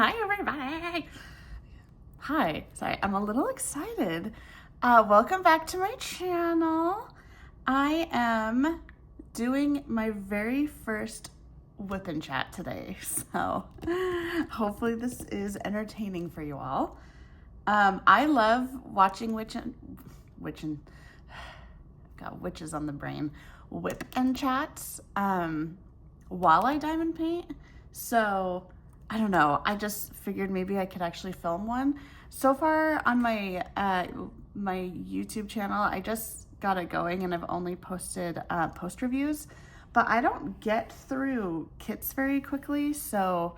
Hi, everybody. Hi. Sorry, I'm a little excited. Welcome back to my channel. I am doing my very first WIP Chat today, so hopefully this is entertaining for you all. I love watching witches on the brain, WIP and chats while I diamond paint. So I don't know, I just figured maybe I could actually film one. So far on my my YouTube channel, I just got it going and I've only posted post reviews, but I don't get through kits very quickly, so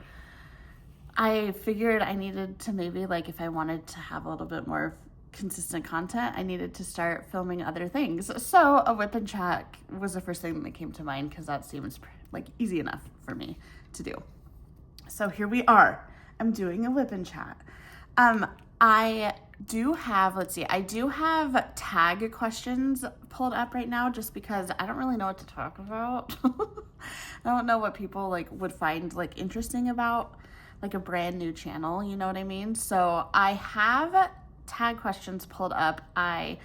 I figured I needed to maybe, like, if I wanted to have a little bit more consistent content, I needed to start filming other things. So a WIP and chat was the first thing that came to mind because that seems like easy enough for me to do. So here we are. I'm doing a WIP and chat. I do have, I do have tag questions pulled up right now just because I don't really know what to talk about. I don't know what people would find interesting about a brand new channel, you know what I mean? So I have tag questions pulled up. I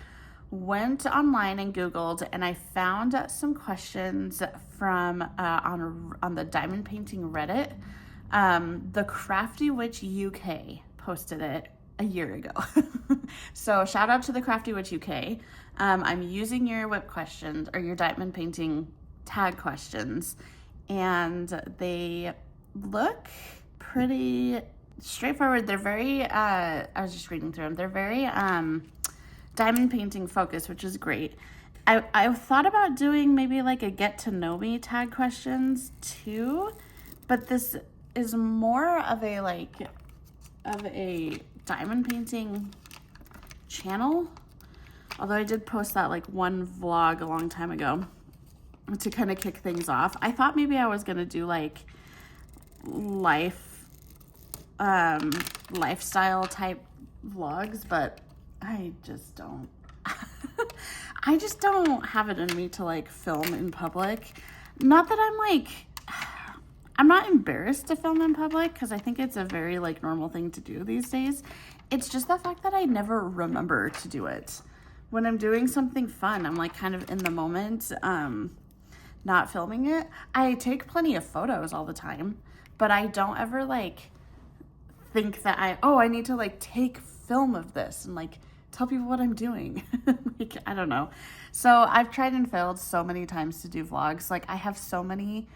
went online and Googled and I found some questions from on the diamond painting Reddit. The Crafty Witch UK posted it a year ago. So shout out to the Crafty Witch UK. I'm using your WIP questions or your diamond painting tag questions, and they look pretty straightforward. They're very, I was just reading through them. They're very diamond painting focused, which is great. I thought about doing maybe a get to know me tag questions too, but this is more of a diamond painting channel. Although I did post that one vlog a long time ago to kind of kick things off. I thought maybe I was gonna do lifestyle type vlogs, but I just don't. I just don't have it in me to film in public. Not that I'm not embarrassed to film in public because I think it's a very normal thing to do these days. It's just the fact that I never remember to do it. When I'm doing something fun, I'm kind of in the moment, not filming it. I take plenty of photos all the time, but I don't ever think that I need to take film of this and tell people what I'm doing. I don't know. So I've tried and failed so many times to do vlogs. I have so many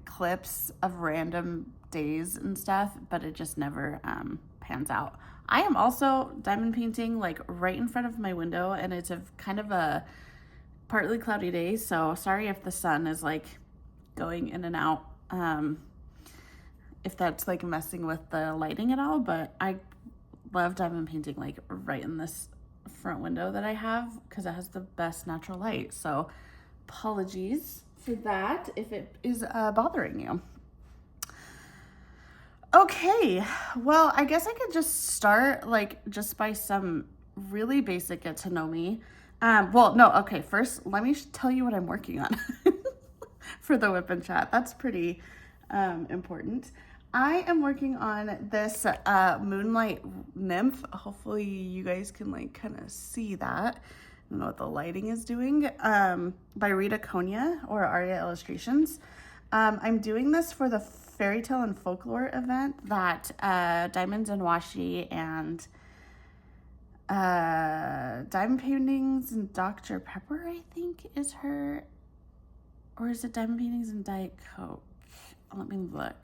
clips of random days and stuff, but it just never pans out. I am also diamond painting right in front of my window, and it's a kind of a partly cloudy day, so sorry if the sun is going in and out, if that's messing with the lighting at all, but I love diamond painting right in this front window that I have because it has the best natural light. So apologies for that if it is bothering you. Okay, well, I guess I could just start just by some really basic get to know me. First let me tell you what I'm working on for the WIP and chat. That's pretty important. I am working on this Moonlight Nymph. Hopefully you guys can kind of see that. I don't know what the lighting is doing. By Rita, Kónya, or Aria Illustrations. I'm doing this for the Fairy Tale and Folklore event that Diamonds and Washi and Diamond Paintings and Dr. Pepper, I think, is her, or is it Diamond Paintings and Diet Coke? Let me look.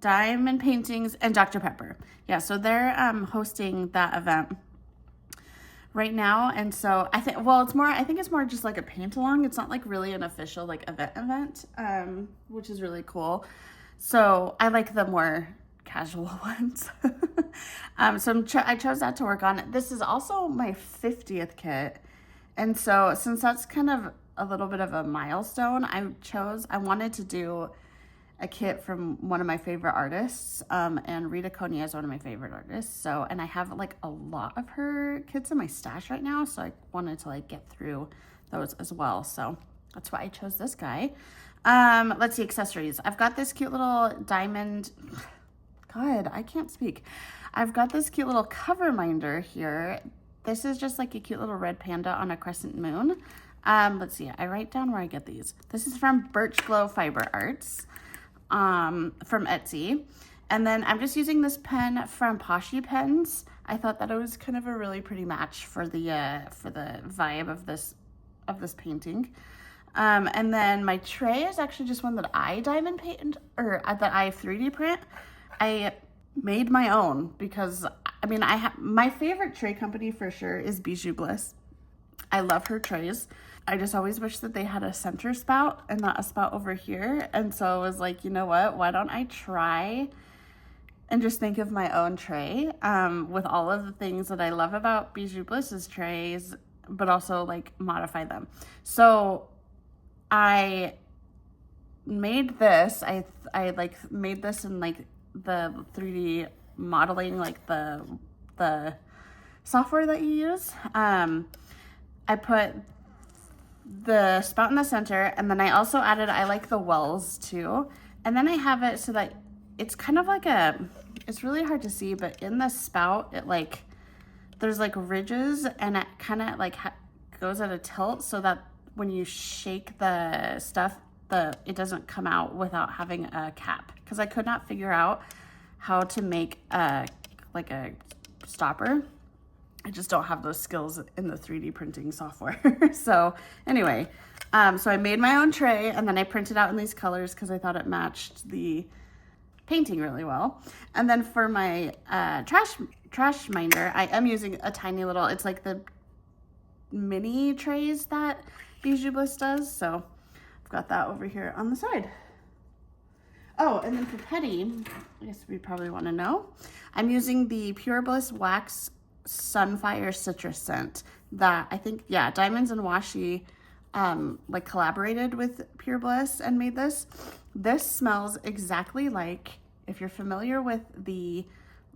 Diamond Paintings and Dr. Pepper. Yeah, so they're hosting that event right now, and so I think it's more just a paint along. It's not really an official event, which is really cool. So I like the more casual ones. So I chose that to work on. This is also my 50th kit, and so since that's kind of a little bit of a milestone, I wanted to do a kit from one of my favorite artists, and Rita Kónya is one of my favorite artists. So, and I have a lot of her kits in my stash right now, so I wanted to get through those as well. So that's why I chose this guy. Let's see, accessories. I've got this cute little diamond, God, I can't speak. I've got this cute little cover minder here. This is just like a cute little red panda on a crescent moon. Let's see, I write down where I get these. This is from BirchGlowFiberArts, from Etsy. And then I'm just using this pen from Washi pens. I thought that it was kind of a really pretty match for the vibe of this painting. And then my tray is actually just one that I diamond paint, or that I 3D print. I made my own because, I mean, my favorite tray company for sure is Bijou Bliss. I love her trays. I just always wish that they had a center spout and not a spout over here. And so I was like, you know what, why don't I try and just think of my own tray, with all of the things that I love about Bijou Bliss's trays, but also like modify them. So I made this, I like made this in like the 3D modeling, like the software that you use. I put the spout in the center, and then I also added, I like the wells too. And then I have it so that it's kind of like it's really hard to see, but in the spout, it like, there's like ridges, and it kind of like goes at a tilt so that when you shake the stuff, it doesn't come out without having a cap. Because I could not figure out how to make like a stopper. I just don't have those skills in the 3D printing software. So anyway, so I made my own tray, and then I printed out in these colors because I thought it matched the painting really well. And then for my trash minder, I am using a tiny little, it's like the mini trays that Bijou Bliss does. So I've got that over here on the side. Oh, and then for Putty, I guess we probably want to know, I'm using the Pure Bliss Wax Sunfire Citrus Scent that I think, yeah, Diamonds and Washi like collaborated with Pure Bliss and made this. This smells exactly like, if you're familiar with the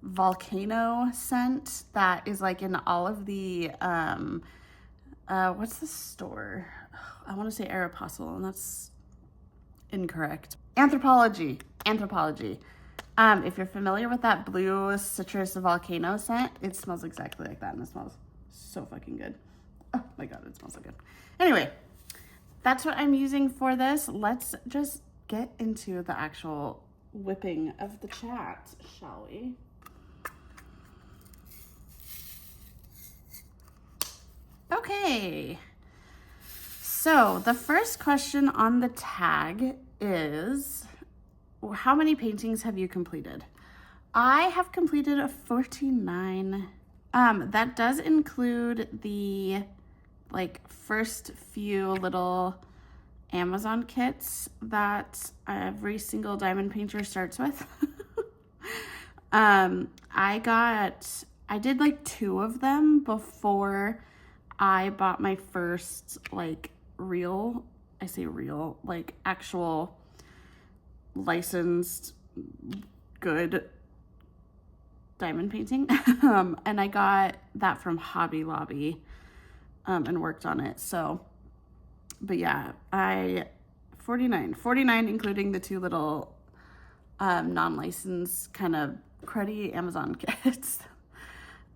volcano scent that is like in all of the, what's the store? I want to say Aeropostale, and that's incorrect. Anthropology. If you're familiar with that blue citrus volcano scent, it smells exactly like that, and it smells so fucking good. Oh my God, it smells so good. Anyway, that's what I'm using for this. Let's just get into the actual whipping of the chat, shall we? Okay. So the first question on the tag is, how many paintings have you completed? I have completed a 49. That does include the like first few little Amazon kits that every single diamond painter starts with. I did like 2 of them before I bought my first like real, I say real, like actual licensed good diamond painting. And I got that from Hobby Lobby and worked on it. So, but yeah, 49 including the 2 little non-licensed kind of cruddy Amazon kits.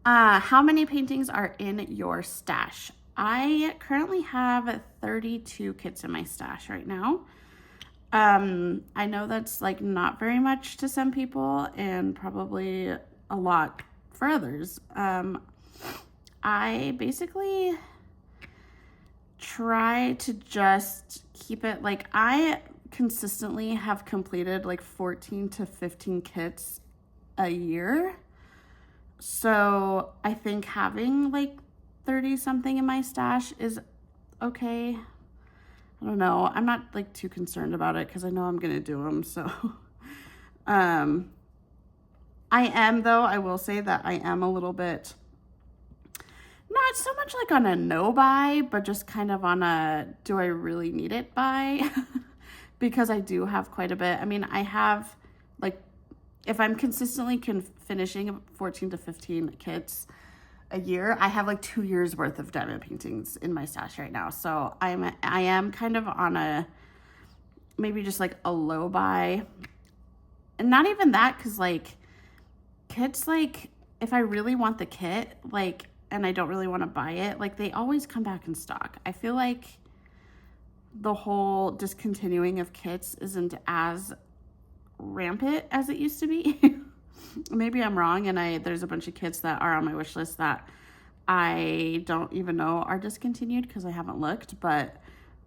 How many paintings are in your stash? I currently have 32 kits in my stash right now. I know that's like not very much to some people and probably a lot for others. I basically try to just keep it like, I consistently have completed like 14 to 15 kits a year. So I think having like 30 something in my stash is okay. I don't know. I'm not like too concerned about it because I know I'm going to do them. So, I am though, I will say that I am a little bit, not so much like on a no buy, but just kind of on a, do I really need it buy? Because I do have quite a bit. I mean, I have like, if I'm consistently finishing 14 to 15 kits a year, I have like 2 years worth of diamond paintings in my stash right now. So I am kind of on a maybe just like a low buy. And not even that, because like kits, like if I really want the kit, like, and I don't really want to buy it, like they always come back in stock. I feel like the whole discontinuing of kits isn't as rampant as it used to be. Maybe I'm wrong, and there's a bunch of kits that are on my wish list that I don't even know are discontinued because I haven't looked, but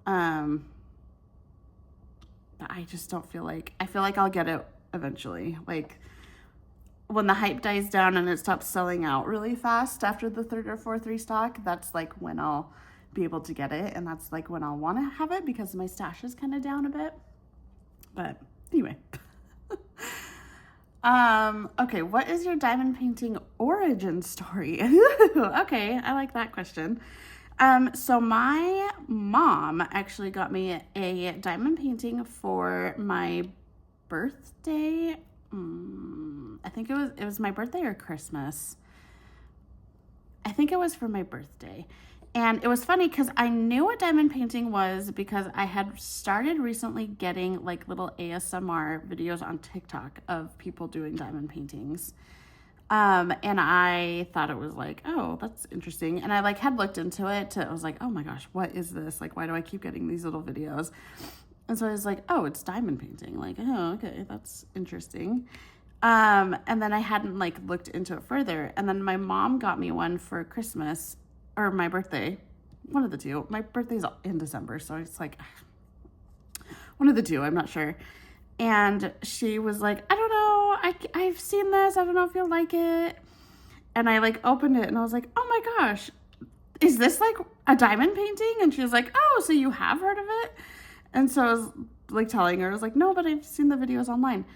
I just don't feel like, I feel like I'll get it eventually. Like when the hype dies down and it stops selling out really fast after the 3rd or 4th restock, that's like when I'll be able to get it, and that's like when I'll want to have it because my stash is kind of down a bit. But anyway. Okay, what is your diamond painting origin story? Okay, I like that question. So my mom actually got me a diamond painting for my birthday. I think it was my birthday or Christmas. I think it was for my birthday. And it was funny because I knew what diamond painting was because I had started recently getting like little ASMR videos on TikTok of people doing diamond paintings. And I thought it was like, oh, that's interesting. And I like had looked into it. I was like, oh my gosh, what is this? Like, why do I keep getting these little videos? And so I was like, oh, it's diamond painting. Like, oh, okay, that's interesting. And then I hadn't like looked into it further. And then my mom got me one for Christmas. Or my birthday, one of the two. My birthday's in December, so it's like one of the two, I'm not sure. And she was like, I don't know, I've seen this, I don't know if you'll like it. And I like opened it and I was like, oh my gosh, is this like a diamond painting? And she was like, oh, so you have heard of it? And so I was like telling her, I was like, no, but I've seen the videos online.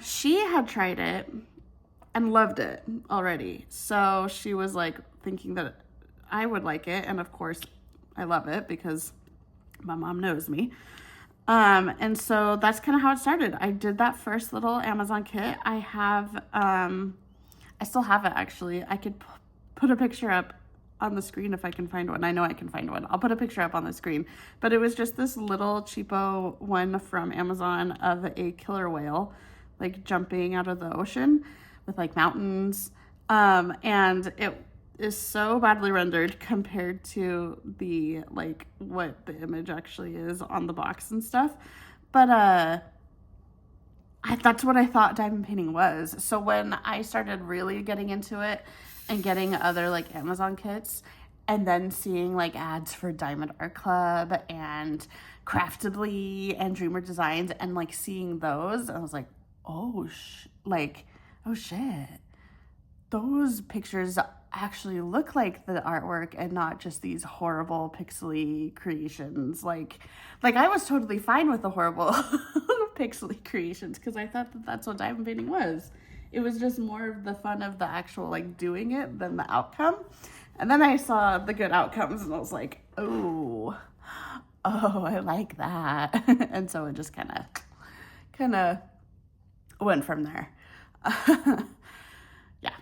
She had tried it and loved it already. So she was like thinking that I would like it, and of course I love it because my mom knows me. And so that's kind of how it started. I did that first little Amazon kit. I have I still have it actually. I could put a picture up on the screen if I can find one. I know I can find one. I'll put a picture up on the screen. But it was just this little cheapo one from Amazon of a killer whale like jumping out of the ocean with like mountains. And it is so badly rendered compared to the like what the image actually is on the box and stuff, but that's what I thought diamond painting was. So when I started really getting into it and getting other like Amazon kits and then seeing like ads for Diamond Art Club and Craftably and Dreamer Designs and like seeing those, I was like, oh shit, those pictures actually look like the artwork and not just these horrible pixely creations. Like I was totally fine with the horrible pixely creations because I thought that that's what diamond painting was. It was just more of the fun of the actual like doing it than the outcome. And then I saw the good outcomes and I was like, oh, I like that. And so it just kind of went from there. Yeah.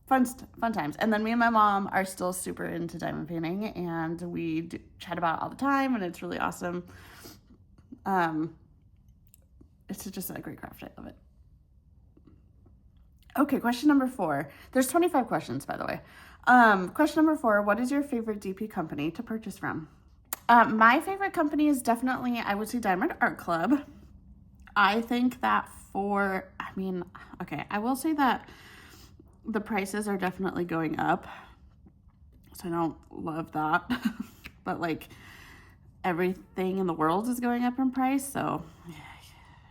Fun times. And then me and my mom are still super into diamond painting, and we chat about it all the time, and it's really awesome. It's just a great craft. I love it. Okay, question number 4. There's 25 questions, by the way. Question number 4, what is your favorite DP company to purchase from? My favorite company is definitely, I would say, Diamond Art Club. I think that I will say that the prices are definitely going up, so I don't love that. But like everything in the world is going up in price, so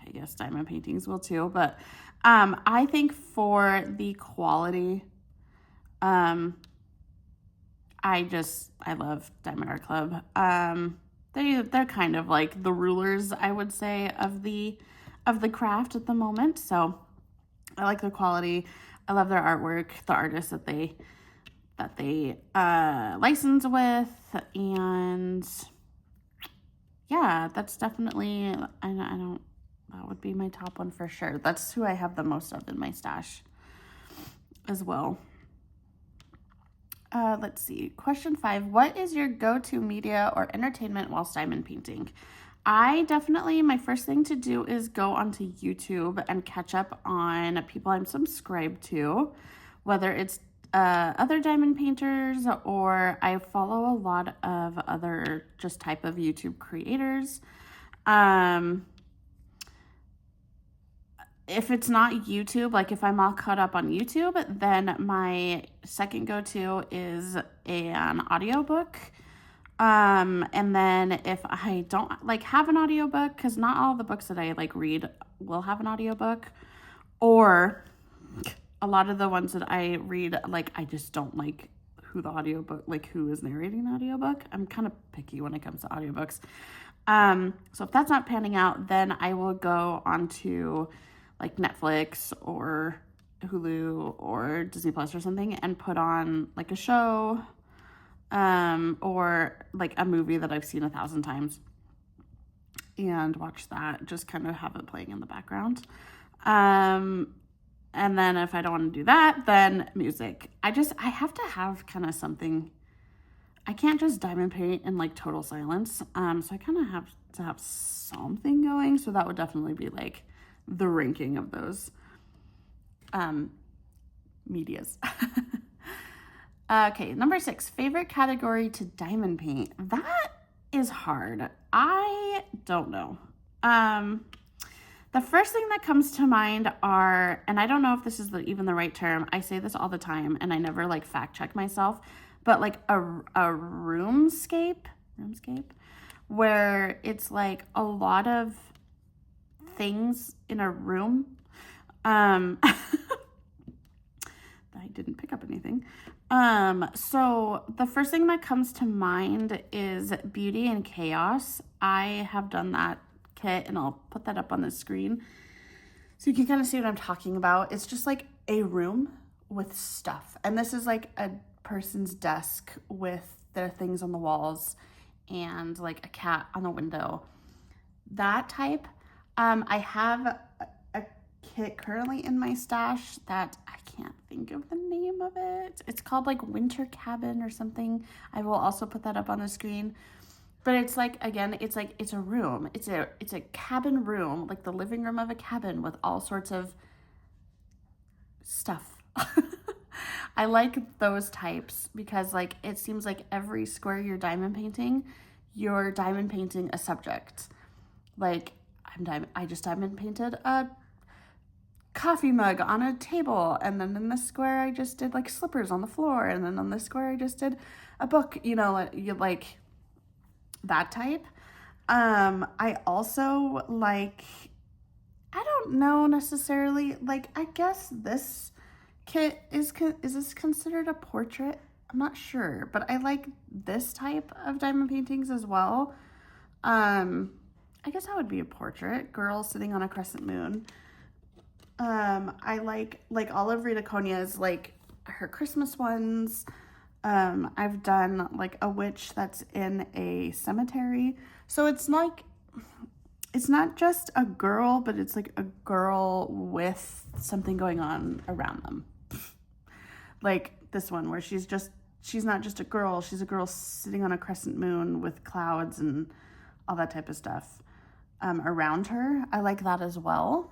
I guess diamond paintings will too. But I think for the quality, I love Diamond Art Club. They're kind of like the rulers, I would say, of the craft at the moment. So I like their quality. I love their artwork, the artists that they license with, and yeah, that's definitely, that would be my top one for sure. That's who I have the most of in my stash as well. Let's see. Question 5. What is your go-to media or entertainment whilst diamond painting? my first thing to do is go onto YouTube and catch up on people I'm subscribed to, whether it's other diamond painters, or I follow a lot of other just type of YouTube creators. If it's not YouTube, like if I'm all caught up on YouTube, then my second go-to is an audiobook. And then if I don't like have an audiobook, because not all the books that I like read will have an audiobook, or a lot of the ones that I read, like I just don't like who the audiobook, like who is narrating the audiobook. I'm kind of picky when it comes to audiobooks. So if that's not panning out, then I will go onto like Netflix or Hulu or Disney Plus or something and put on like a show, or like a movie that I've seen 1,000 times and watch that, just kind of have it playing in the background. And then if I don't want to do that, then music. I have to have kind of something. I can't just diamond paint in like total silence. So I kind of have to have something going. So that would definitely be like the ranking of those medias. Okay, number 6, favorite category to diamond paint. That is hard. I don't know. The first thing that comes to mind are, and I don't know if this is even the right term, I say this all the time and I never like fact check myself, but like a roomscape, where it's like a lot of things in a room. I didn't pick up anything. So the first thing that comes to mind is Beauty and Chaos. I have done that kit and I'll put that up on the screen so you can kind of see what I'm talking about. It's just like a room with stuff. And this is like a person's desk with their things on the walls and like a cat on the window. That type. I have a kit currently in my stash that I can't think of the name of it. It's called like Winter Cabin or something. I will also put that up on the screen. But it's like, again, it's like, it's a room. It's a cabin room, like the living room of a cabin with all sorts of stuff. I like those types because like, it seems like every square you're diamond painting a subject. Like I just diamond painted a coffee mug on a table, and then in this square I just did like slippers on the floor, and then on this square I just did a book, you know, like that type. I also like, I don't know necessarily, like I guess this kit is this considered a portrait? I'm not sure, but I like this type of diamond paintings as well. I guess that would be a portrait, girl sitting on a crescent moon. I like all of Rita Kónya's, like her Christmas ones. I've done like a witch that's in a cemetery. So it's like, it's not just a girl, but it's like a girl with something going on around them. Like this one where she's not just a girl, she's a girl sitting on a crescent moon with clouds and all that type of stuff around her. I like that as well.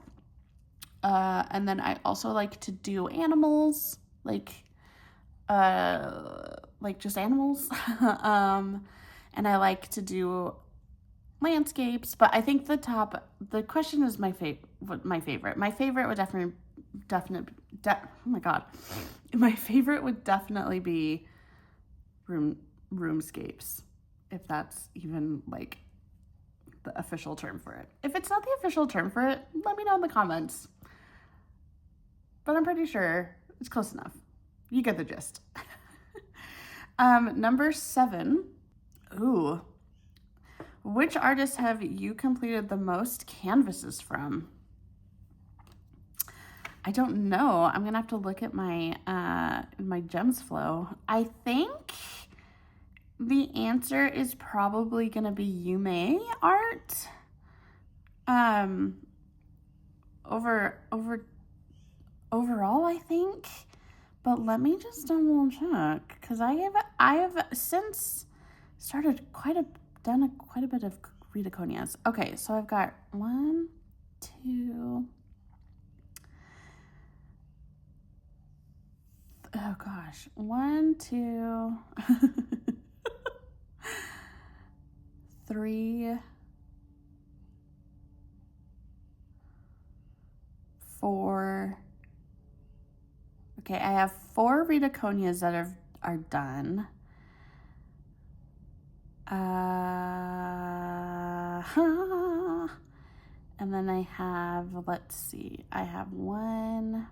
And then I also like to do animals, like just animals. And I like to do landscapes, but I think the question is my favorite. My favorite would my favorite would definitely be roomscapes, if that's even like the official term for it. If it's not the official term for it, let me know in the comments. But I'm pretty sure it's close enough. You get the gist. Number 7. Ooh. Which artist have you completed the most canvases from? I don't know. I'm gonna have to look at my my gems flow. I think the answer is probably gonna be Yume art. Overall, I think. But let me just double check, because I have since started done quite a bit of Rita Kónyas. Okay, so I've got 1, 2, oh gosh, 1, 2, 3, 4. Okay, I have 4 Rita Kónyas that are done. And then I have, let's see, I have 1,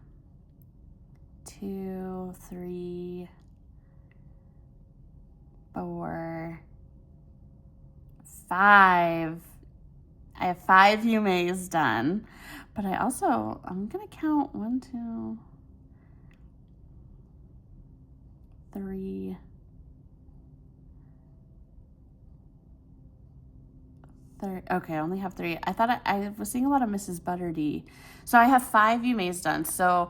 2, 3, 4, 5. I have 5 Yumeis done, but I'm gonna count 1, 2, 3, 4. Okay, I only have 3. I thought I was seeing a lot of Mrs. Butterdee. So I have 5 Yumeis done. So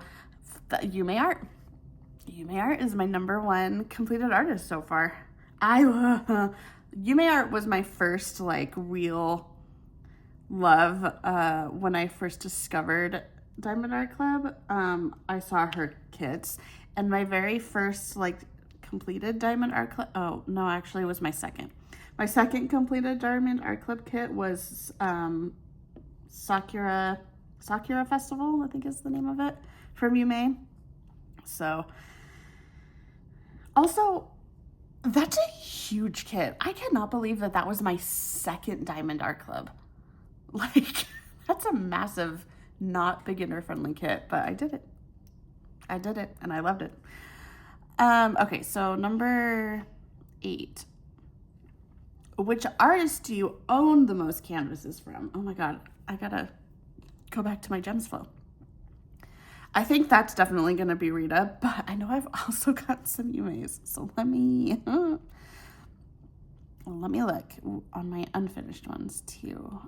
Yume art. Yume art is my #1 completed artist so far. Yume art was my first like real love when I first discovered Diamond Art Club. I saw her kits, and my very first like completed Diamond Art Club, oh no, actually it was my second. My second completed Diamond Art Club kit was Sakura Festival, I think is the name of it, from Yume. So, also, that's a huge kit. I cannot believe that was my second Diamond Art Club. Like, that's a massive, not beginner-friendly kit, but I did it. I did it, and I loved it. Okay, so number 8. Which artist do you own the most canvases from? Oh my God, I gotta go back to my gems flow. I think that's definitely gonna be Rita, but I know I've also got some Yumeis, so let me look on my unfinished ones too.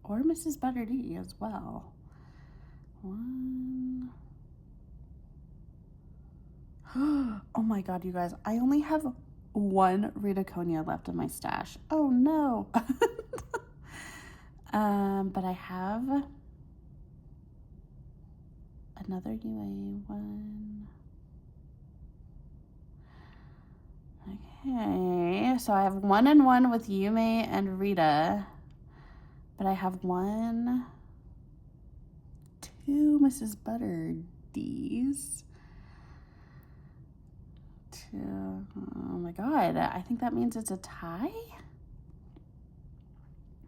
Or Mrs. Butterdee as well. 1. Oh my God, you guys, I only have 1 Rita Kónya left in my stash. Oh no. But I have another UA one. Okay, so I have 1 and 1 with Yume and Rita, but I have 1, 2 Mrs. Butterdees. Oh my God, I think that means it's a tie.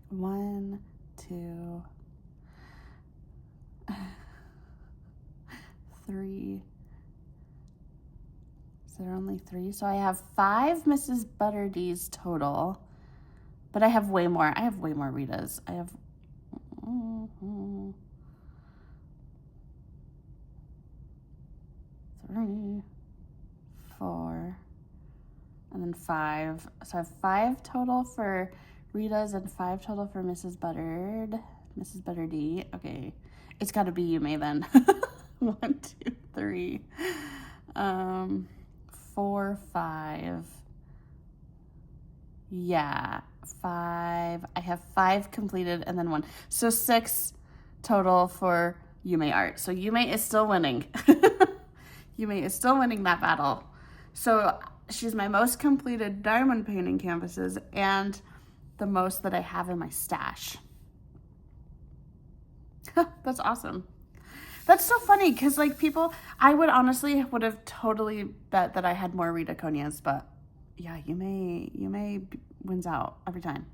1, 2, 3. Is there only 3? So I have 5 Mrs. Butterdees total, but I have way more. I have way more Ritas. I have 3, 4, and then 5. So I have 5 total for Ritas and 5 total for Mrs. Butterdee. Okay, it's got to be Yume then. 1, 2, 3, 4, 5. Yeah, 5. I have 5 completed and then 1. So 6 total for Yume art. So Yume is still winning. Yume is still winning that battle. So she's my most completed diamond painting canvases and the most that I have in my stash. That's awesome. That's so funny because like people, I would have totally bet that I had more Rita Kónyas, but yeah, Yume wins out every time.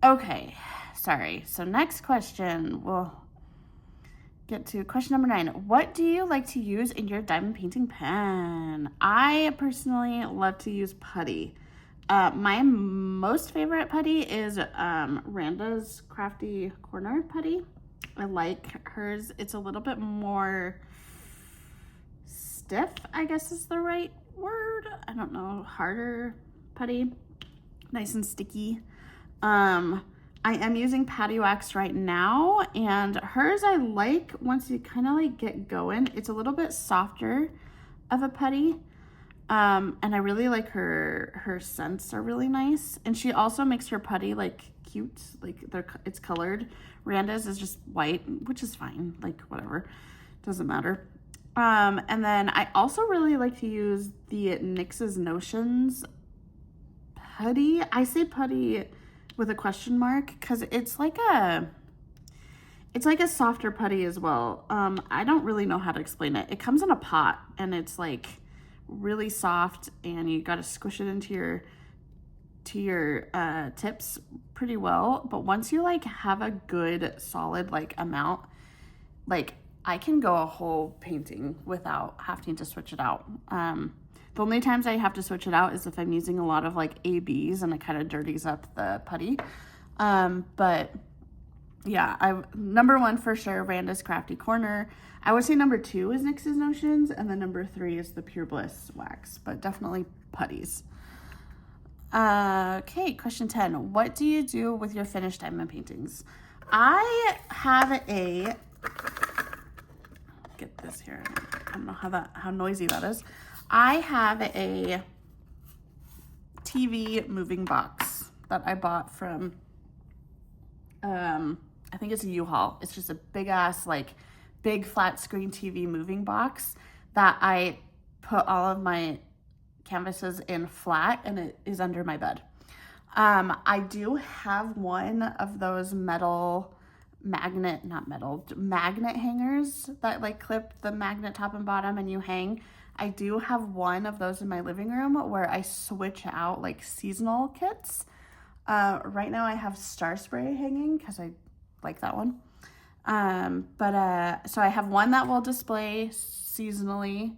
Okay, sorry. So next question, we'll get to question number 9. What do you like to use in your diamond painting pen? I personally love to use Putty. My most favorite putty is Randa's Crafty Corner putty. I like hers. It's a little bit more stiff, I guess is the right word. I don't know, harder putty, nice and sticky. I am using Patty Wax right now, and hers I like once you kind of like get going. It's a little bit softer of a putty. And I really like her scents are really nice. And she also makes her putty like cute, like it's colored. Randa's is just white, which is fine, like whatever, doesn't matter. And then I also really like to use the NYX's Notions putty. I say putty with a question mark because it's like a softer putty as well. I don't really know how to explain it. It comes in a pot and it's like really soft, and you got to squish it into your tips pretty well. But once you like have a good solid like amount, like I can go a whole painting without having to switch it out. The only times I have to switch it out is if I'm using a lot of like ABs and it kind of dirties up the putty. But yeah, number one for sure, Randa's Crafty Corner. I would say number 2 is NYX's Notions, and then number 3 is the Pure Bliss Wax, but definitely putties. Okay, question 10. What do you do with your finished diamond paintings? I have a, get this here. I don't know how noisy that is. I have a TV moving box that I bought from, I think it's a U-Haul. It's just a big ass, like big flat screen TV moving box that I put all of my canvases in flat, and it is under my bed. I do have one of those magnet hangers that like clip the magnet top and bottom and you hang. I do have one of those in my living room where I switch out like seasonal kits. Right now I have Star Spray hanging because I like that one. So I have one that will display seasonally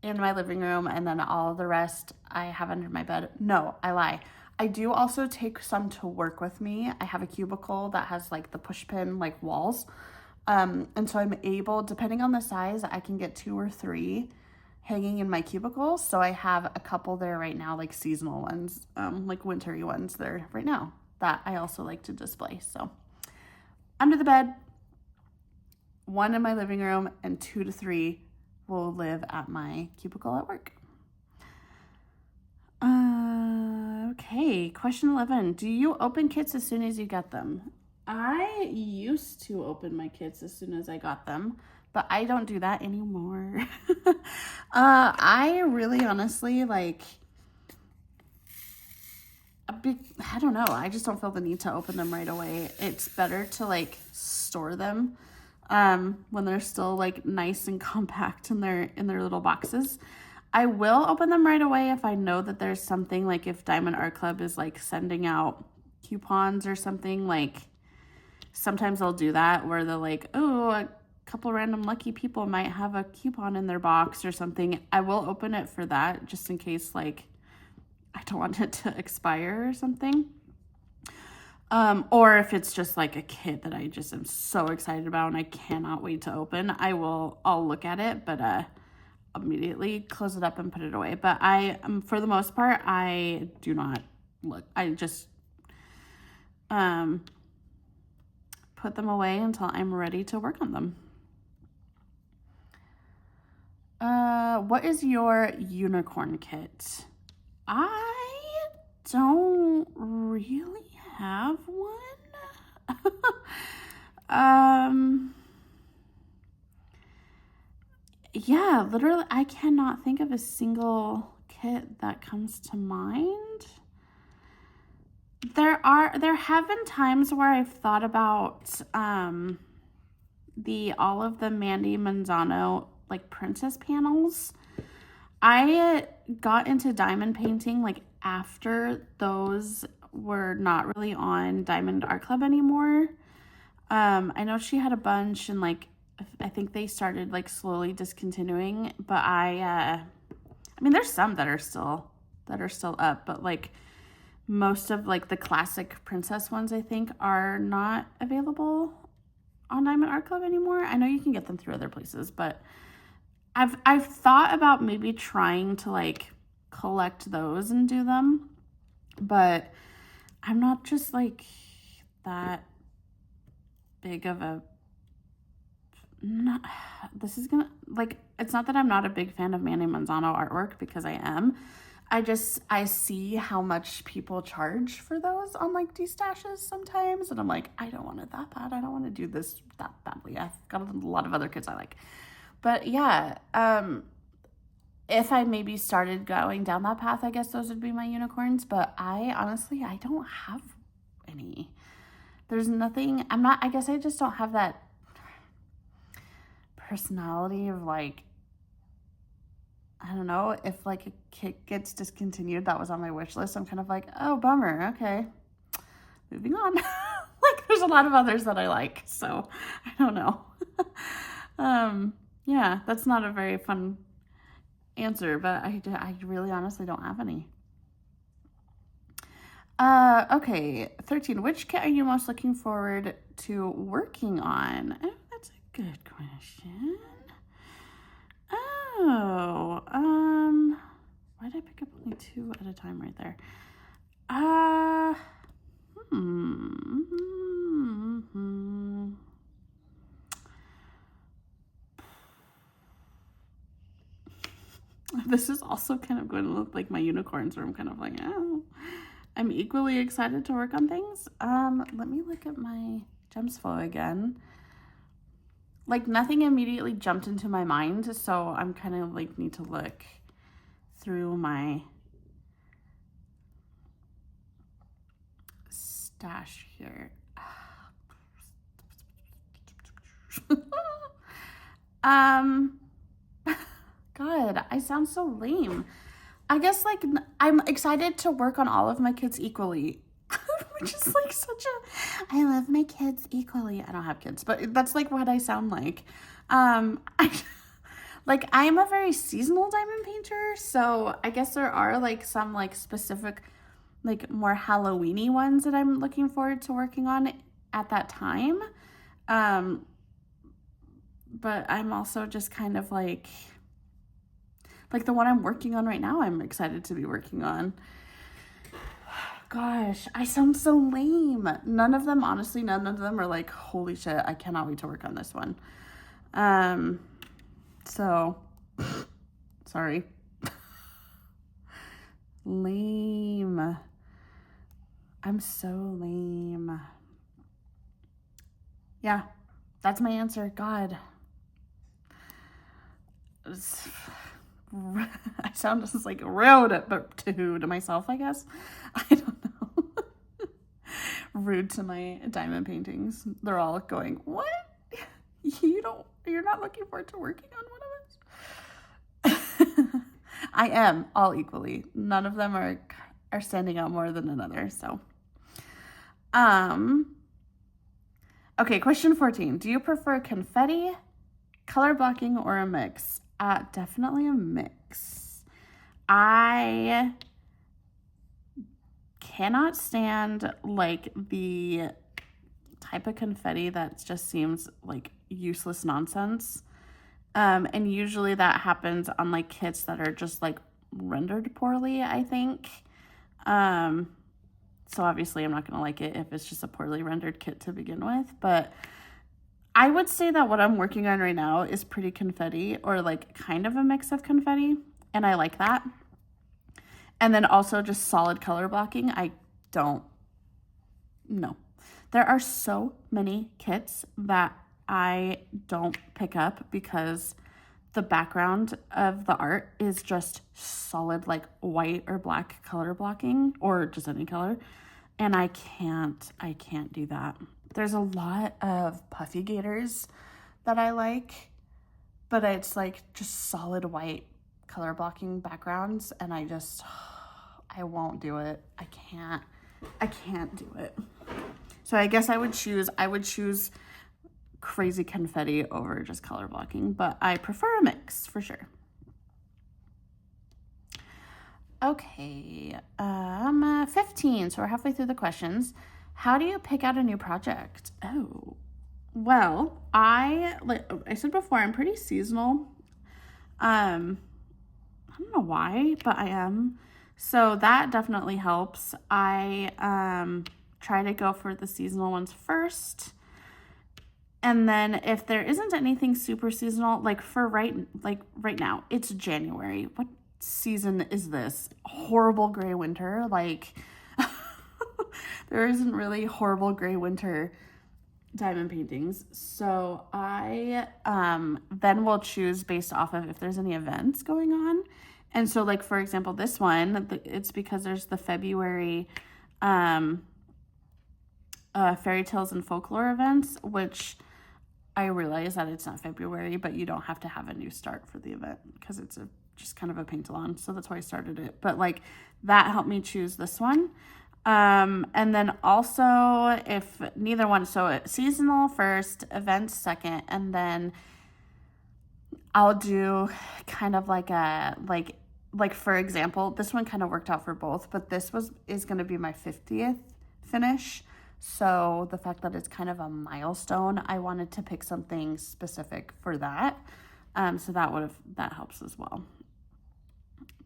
in my living room, and then all the rest I have under my bed. No, I lie. I do also take some to work with me. I have a cubicle that has like the push pin like walls. And so I'm able, depending on the size, I can get 2 or 3 hanging in my cubicle. So I have a couple there right now, like seasonal ones, like wintry ones there right now that I also like to display. So under the bed, 1 in my living room, and 2 to 3 will live at my cubicle at work. Okay, question 11. Do you open kits as soon as you get them? I used to open my kits as soon as I got them, but I don't do that anymore. I really honestly like, I don't know. I just don't feel the need to open them right away. It's better to like store them when they're still like nice and compact in their little boxes. I will open them right away if I know that there's something, like if Diamond Art Club is like sending out coupons or something. Like sometimes they'll do that where they're like, oh, a couple random lucky people might have a coupon in their box or something. I will open it for that just in case like I don't want it to expire or something. Or if it's just like a kit that I just am so excited about and I cannot wait to open, I'll look at it, but immediately close it up and put it away. But for the most part, I do not look. I just put them away until I'm ready to work on them. What is your unicorn kit? I don't really have one. Yeah, literally, I cannot think of a single kit that comes to mind. There have been times where I've thought about all of the Mandy Manzano like princess panels. I got into diamond painting like after those were not really on Diamond Art Club anymore. I know she had a bunch, and like I think they started like slowly discontinuing, but I mean there's some that are still up, but like most of like the classic princess ones I think are not available on Diamond Art Club anymore. I know you can get them through other places, but I've thought about maybe trying to like collect those and do them, but I'm not just like that big of a this is gonna, like, it's not that I'm not a big fan of Manny Manzano artwork, because I am. I see how much people charge for those on like D-stashes sometimes, and I'm like, I don't want it that bad. I don't want to do this that badly. I've got a lot of other kids I like. But yeah, if I maybe started going down that path, I guess those would be my unicorns. But I don't have any. There's nothing, I guess I just don't have that personality of like, I don't know, if like a kit gets discontinued that was on my wish list, I'm kind of like, oh, bummer. Okay, moving on. Like, there's a lot of others that I like, so I don't know. Yeah, that's not a very fun answer, but I really honestly don't have any. Okay, 13. Which kit are you most looking forward to working on? Oh, that's a good question. Oh, why did I pick up only 2 at a time right there? This is also kind of going to look like my unicorns, where I'm kind of like, oh, I'm equally excited to work on things. Let me look at my gems flow again. Like, nothing immediately jumped into my mind, so I'm kind of like need to look through my stash here. God, I sound so lame. I guess like I'm excited to work on all of my kids equally. Which is like I love my kids equally. I don't have kids, but that's like what I sound like. I'm a very seasonal diamond painter, so I guess there are like some like specific, like more Halloween-y ones that I'm looking forward to working on at that time. But I'm also just kind of like the one I'm working on right now, I'm excited to be working on. Gosh, I sound so lame. None of them are like, holy shit, I cannot wait to work on this one. So, sorry. Lame. I'm so lame. Yeah, that's my answer. God. I sound just like rude, but to myself, I guess. I don't know. Rude to my diamond paintings. They're all going, what? You're not looking forward to working on one of us? I am, all equally. None of them are standing out more than another, so. Okay, question 14. Do you prefer confetti, color blocking, or a mix? Definitely a mix. I cannot stand like the type of confetti that just seems like useless nonsense. And usually that happens on like kits that are just like rendered poorly, I think. So obviously I'm not going to like it if it's just a poorly rendered kit to begin with, but I would say that what I'm working on right now is pretty confetti, or like kind of a mix of confetti, and I like that. And then also just solid color blocking. I don't know. There are so many kits that I don't pick up because the background of the art is just solid, like white or black color blocking, or just any color. And I can't do that. There's a lot of puffy gators that I like, but it's like just solid white color blocking backgrounds, and I won't do it. I can't do it. So I guess I would choose crazy confetti over just color blocking, but I prefer a mix for sure. Okay, 15, so we're halfway through the questions. How do you pick out a new project? Oh, well, like I said before, I'm pretty seasonal. I don't know why, but I am. So that definitely helps. I try to go for the seasonal ones first. And then if there isn't anything super seasonal, like for right now, it's January. What season is this? Horrible gray winter. Like there isn't really horrible gray winter diamond paintings. So I then will choose based off of if there's any events going on. And so like, for example, this one, it's because there's the February fairy tales and folklore events, which I realize that it's not February, but you don't have to have a new start for the event because it's just kind of a paint-along. So that's why I started it. But like that helped me choose this one. And then also if neither one, so seasonal first, events second, and then I'll do kind of like a, like for example, this one kind of worked out for both, but this is going to be my 50th finish. So the fact that it's kind of a milestone, I wanted to pick something specific for that. So that helps as well.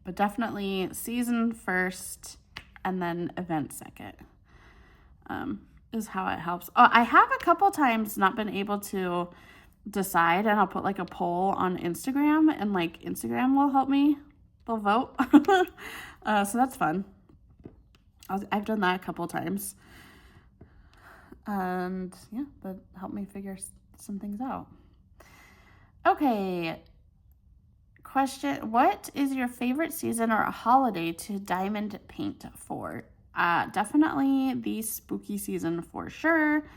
But definitely season first and then event second is how it helps. Oh, I have a couple times not been able to decide, and I'll put like a poll on Instagram, and like Instagram will help me. They'll vote. So that's fun. I've done that a couple times. And yeah, that helped me figure some things out. Okay. Question: what is your favorite season or a holiday to diamond paint for? Definitely the spooky season for sure.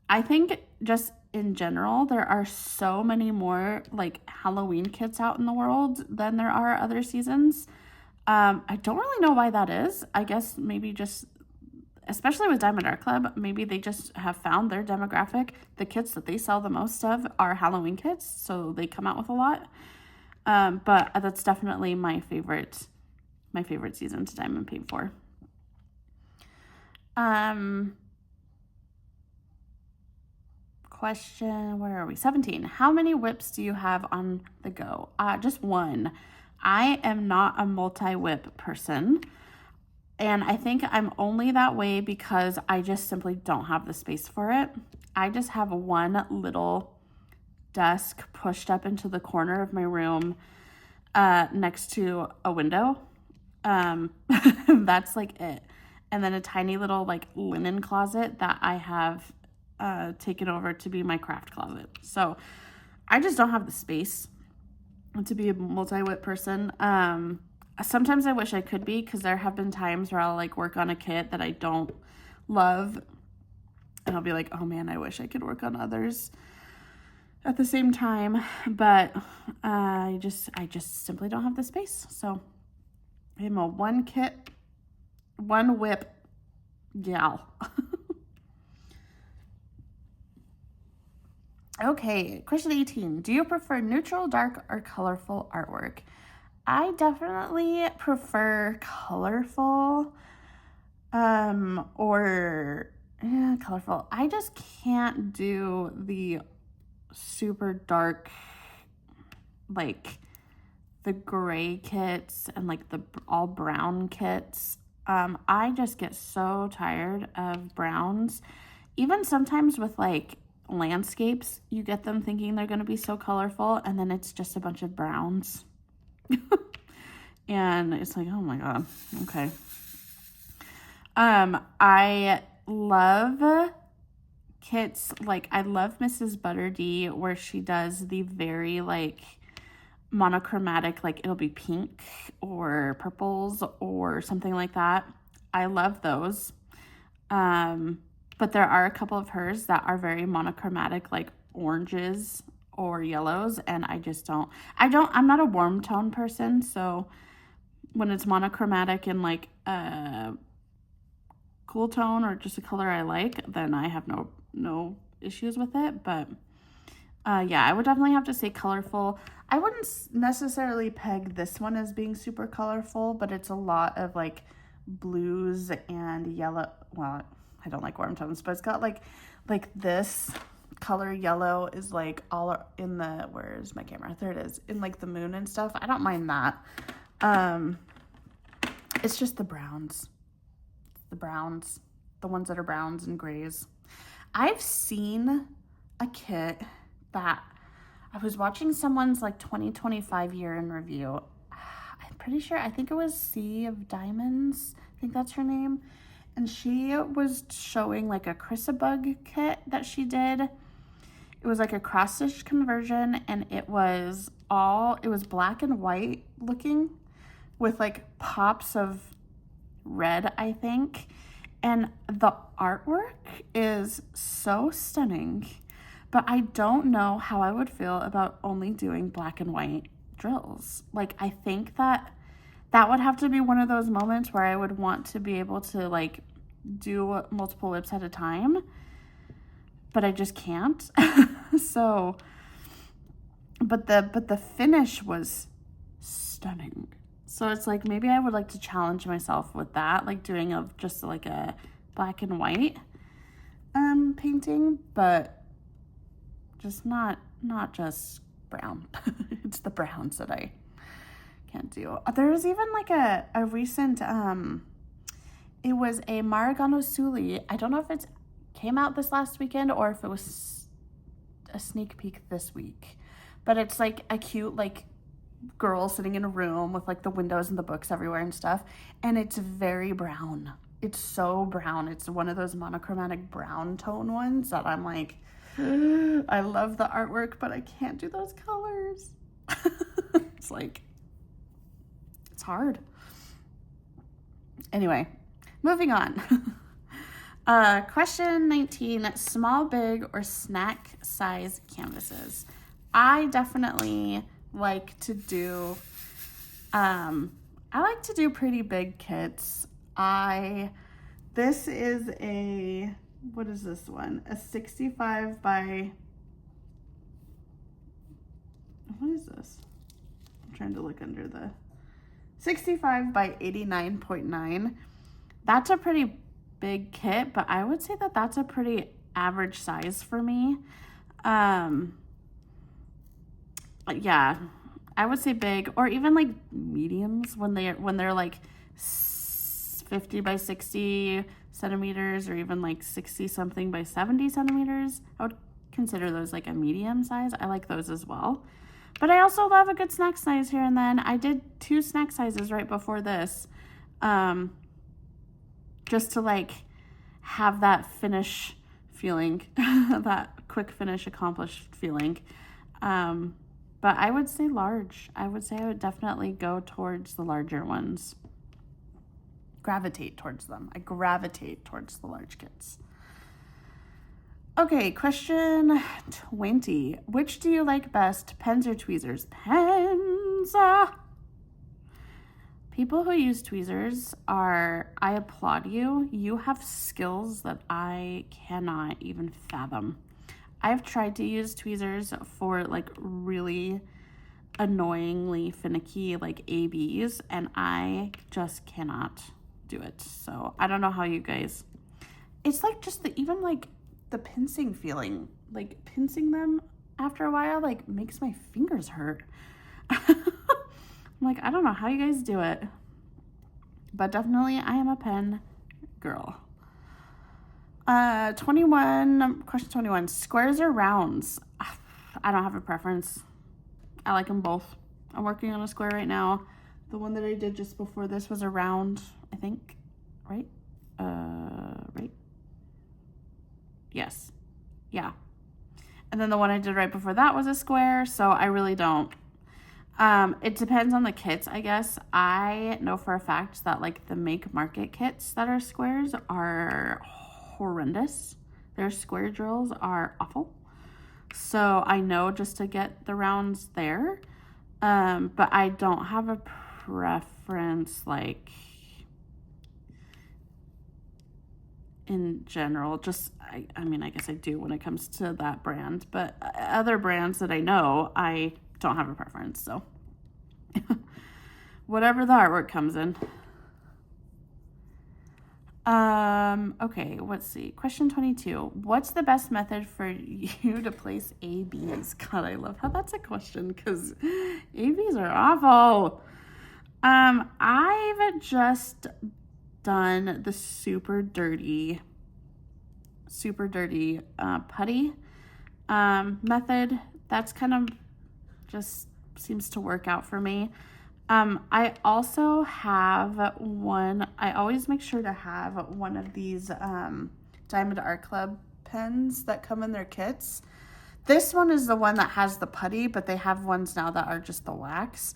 I think just in general, there are so many more like Halloween kits out in the world than there are other seasons. I don't really know why that is. I guess maybe just, especially with Diamond Art Club, maybe they just have found their demographic. The kits that they sell the most of are Halloween kits, so they come out with a lot. But that's definitely my favorite season to diamond paint for. Question, where are we? 17. How many whips do you have on the go? Just one. I am not a multi-whip person. And I think I'm only that way because I just simply don't have the space for it. I just have one little desk pushed up into the corner of my room next to a window. That's like it. And then a tiny little like linen closet that I have taken over to be my craft closet. So I just don't have the space to be a multi-whip person. Sometimes I wish I could be, because there have been times where I'll like work on a kit that I don't love, and I'll be like, oh man, I wish I could work on others at the same time, but I just simply don't have the space. So I'm a one whip gal. Okay, question 18. Do you prefer neutral, dark, or colorful artwork? I definitely prefer colorful, colorful. I just can't do the super dark, like the gray kits and like the all brown kits. I just get so tired of browns. Even sometimes with like landscapes, you get them thinking they're going to be so colorful, and then it's just a bunch of browns. And it's like, oh my god, okay. I love kits, like I love Mrs. Butterdee, where she does the very like monochromatic, like it'll be pink or purples or something like that. I love those. But there are a couple of hers that are very monochromatic, like oranges or yellows, and I'm not a warm tone person, so when it's monochromatic and like a cool tone or just a color I like, then I have no issues with it. But yeah, I would definitely have to say colorful. I wouldn't necessarily peg this one as being super colorful, but it's a lot of like blues and yellow. Well, I don't like warm tones, but it's got like this color yellow is like all in the, where's my camera? There it is, in like the moon and stuff. I don't mind that. It's just the browns, the ones that are browns and grays. I've seen a kit that I was watching someone's like 2025 year in review. I'm pretty sure, I think it was Sea of Diamonds. I think that's her name. And she was showing like a Chrysabug kit that she did. It was like a cross stitch conversion, and it was black and white looking with like pops of red, I think. And the artwork is so stunning, but I don't know how I would feel about only doing black and white drills. Like, I think that would have to be one of those moments where I would want to be able to like do multiple WIPs at a time, but I just can't. So, but the finish was stunning. So it's like, maybe I would like to challenge myself with that, like doing just like a black and white painting, but just not just brown. It's the browns that I can't do. There's even like a recent, it was a Maragano Suli. I don't know if it came out this last weekend or if it was a sneak peek this week, but it's like a cute like girl sitting in a room with like the windows and the books everywhere and stuff, and it's very brown. It's so brown. It's one of those monochromatic brown tone ones that I'm like, I love the artwork, but I can't do those colors. It's like, it's hard. Anyway, moving on. Question 19, small, big, or snack size canvases. I definitely like to do, pretty big kits. This is what is this one? A 65 by, what is this? I'm trying to look under the 65 by 89.9. That's a pretty big kit, but I would say that that's a pretty average size for me. Yeah, I would say big, or even like mediums when they're like 50 by 60 centimeters, or even like 60 something by 70 centimeters. I would consider those like a medium size. I like those as well. But I also love a good snack size here and then. I did 2 snack sizes right before this, just to like have that finish feeling, that quick finish accomplished feeling. But I would say large. I would say I would definitely go towards the larger ones. Gravitate towards them. I gravitate towards the large kits. Okay, question 20. Which do you like best, pens or tweezers? Pens! People who use tweezers I applaud you. You have skills that I cannot even fathom. I've tried to use tweezers for like really annoyingly finicky like ABs, and I just cannot do it. So I don't know how you guys, it's like just even like the pincing feeling, like pincing them after a while like makes my fingers hurt. I'm like, I don't know how you guys do it, but definitely I am a pen girl. 21, question 21, squares or rounds? I don't have a preference. I like them both. I'm working on a square right now. The one that I did just before this was a round, I think, right? Right? Yes. Yeah. And then the one I did right before that was a square, so I really don't. It depends on the kits, I guess. I know for a fact that like the Make Market kits that are squares are horrendous. Their square drills are awful. So I know just to get the rounds there. But I don't have a preference like in general. Just I mean, I guess I do when it comes to that brand, but other brands that I know, I don't have a preference. So whatever the artwork comes in. Okay, let's see. Question 22. What's the best method for you to place ABs? God, I love how that's a question because ABs are awful. I've just done the super dirty Putty. method. That's kind of just seems to work out for me. I also have one, I always make sure to have one of these Diamond Art Club pens that come in their kits. This one is the one that has the putty, but they have ones now that are just the wax.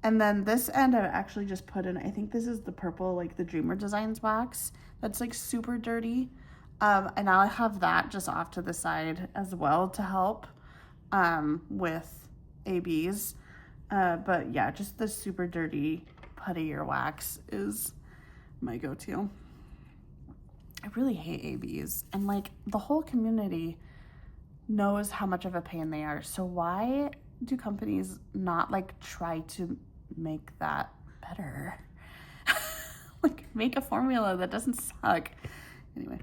And then this end I actually just put in, I think this is the purple, like the Dreamer Designs wax. That's like super dirty. And now I have that just off to the side as well to help with ABs. But yeah, just the super dirty putty or wax is my go-to. I really hate ABs, and like the whole community knows how much of a pain they are. So why do companies not like try to make that better? Like make a formula that doesn't suck. Anyway,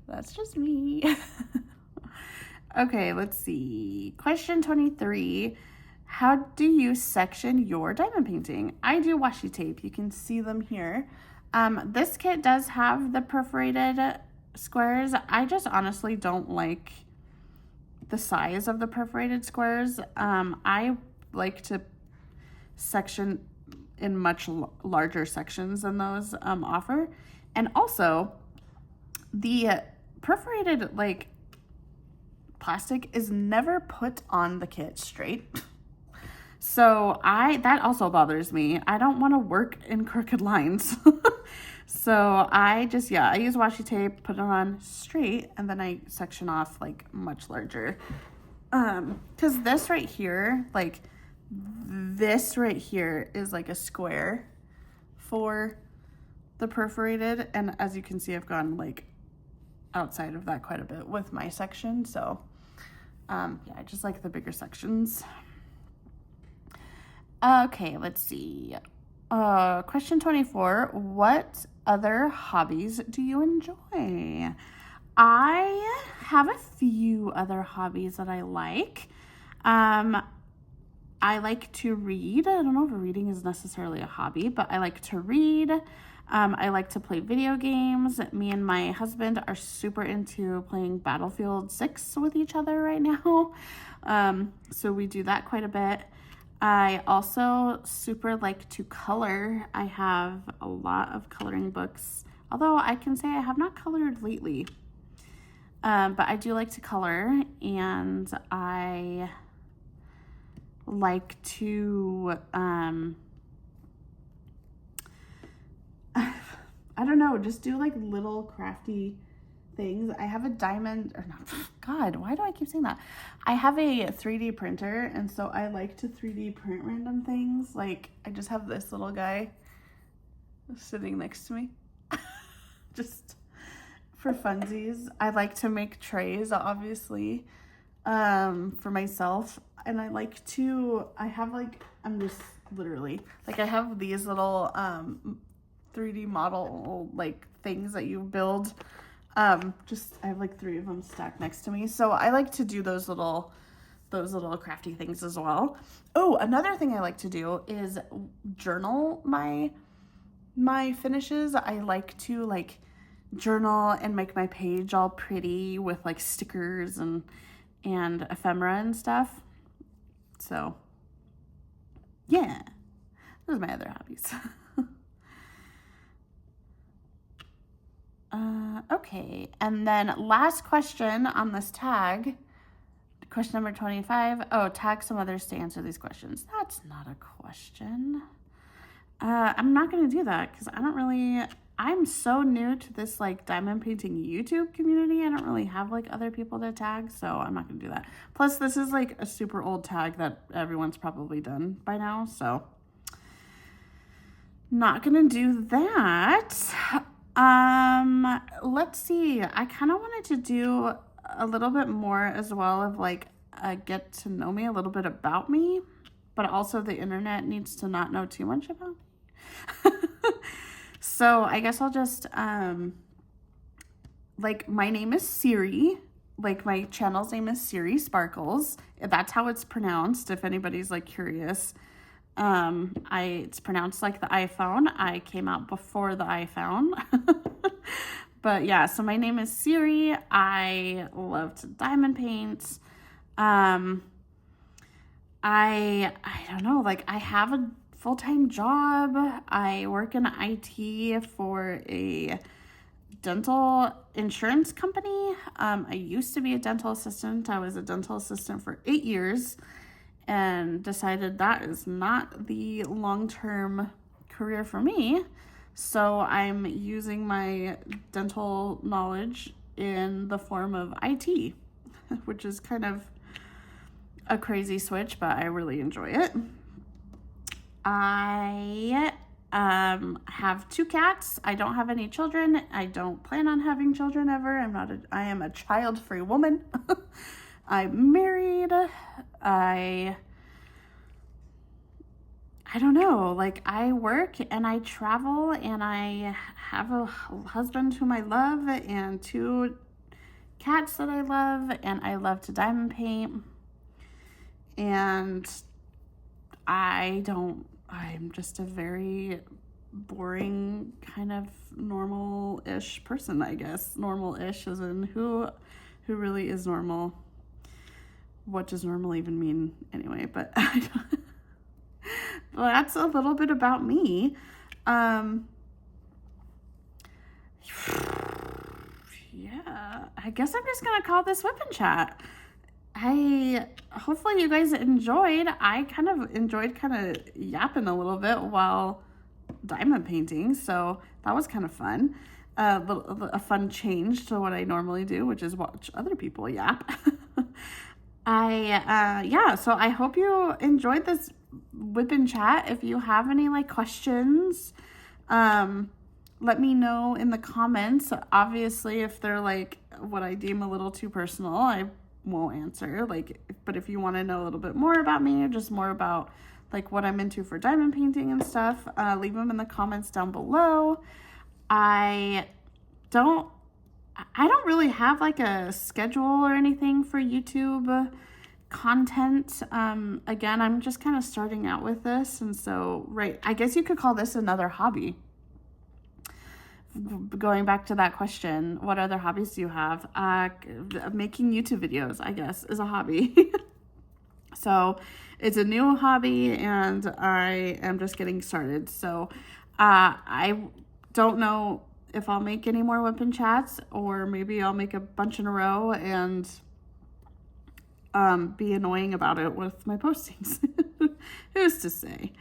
that's just me. Okay, let's see. Question 23. How do you section your diamond painting? I do washi tape. You can see them here. This kit does have the perforated squares. I just honestly don't like the size of the perforated squares. I like to section in much larger sections than those offer. And also, the perforated like plastic is never put on the kit straight. So that also bothers me. I don't want to work in crooked lines. So I use washi tape, put it on straight, and then I section off like much larger. Cause this right here is like a square for the perforated. And as you can see, I've gone like outside of that quite a bit with my section. So yeah, I just like the bigger sections. Okay, let's see. Question 24. What other hobbies do you enjoy? I have a few other hobbies that I like. I like to read. I don't know if reading is necessarily a hobby, but I like to read. I like to play video games. Me and my husband are super into playing Battlefield 6 with each other right now. So we do that quite a bit. I also super like to color. I have a lot of coloring books, although I can say I have not colored lately. But I do like to color, and I like to, I don't know, just do like little crafty things. I have a diamond, or not, God, why do I keep saying that? I have a 3D printer, and so I like to 3D print random things. Like I just have this little guy sitting next to me, just for funsies. I like to make trays, obviously, for myself. And I like to, I have like, I'm just literally, like I have these little 3D model like things that you build. I have like 3 of them stacked next to me. So I like to do those little crafty things as well. Oh, another thing I like to do is journal my finishes. I like to like journal and make my page all pretty with like stickers and ephemera and stuff. So yeah, those are my other hobbies. Okay, and then last question on this tag, question number 25. Oh, tag some others to answer these questions. That's not a question. I'm not going to do that because I'm so new to this like diamond painting YouTube community. I don't really have like other people to tag, so I'm not going to do that. Plus, this is like a super old tag that everyone's probably done by now, so not going to do that. Let's see. I kind of wanted to do a little bit more as well of like get to know me, a little bit about me, but also the internet needs to not know too much about me. So I guess I'll just like my name is Siri. Like my channel's name is Siri Sparkles. That's how it's pronounced if anybody's like curious. It's pronounced like the iPhone. I came out before the iPhone. But yeah, so my name is Siri. I love to diamond paint. I don't know, like I have a full-time job. I work in IT for a dental insurance company. I used to be a dental assistant. I was a dental assistant for 8 years and decided that is not the long-term career for me. So I'm using my dental knowledge in the form of IT, which is kind of a crazy switch, but I really enjoy it. I have 2 cats. I don't have any children. I don't plan on having children ever. I am a child-free woman. I'm married. I don't know, like I work and I travel and I have a husband whom I love and 2 cats that I love, and I love to diamond paint. And I'm just a very boring, kind of normal-ish person, I guess. Normal-ish as in who really is normal? What does normal even mean anyway? But well, that's a little bit about me. Yeah, I guess I'm just gonna call this WIP Chat. Hopefully you guys enjoyed. I kind of enjoyed yapping a little bit while diamond painting, so that was kind of fun. A fun change to what I normally do, which is watch other people yap. Yeah, so I hope you enjoyed this WIP Chat. If you have any questions, let me know in the comments. Obviously, if they're what I deem a little too personal, I won't answer. But if you want to know a little bit more about me, or just more about what I'm into for diamond painting and stuff, leave them in the comments down below. I don't really have a schedule or anything for YouTube content. Again, I'm just kind of starting out with this, and so I guess you could call this another hobby. Going back to that question, what other hobbies do you have? Making YouTube videos, I guess, is a hobby. So it's a new hobby and I am just getting started. So I don't know if I'll make any more WIP Chats, or maybe I'll make a bunch in a row and be annoying about it with my postings. Who's to say?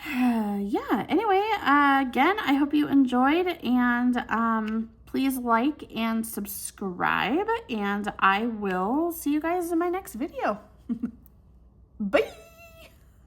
Yeah, anyway, again, I hope you enjoyed, and please like and subscribe, and I will see you guys in my next video. Bye!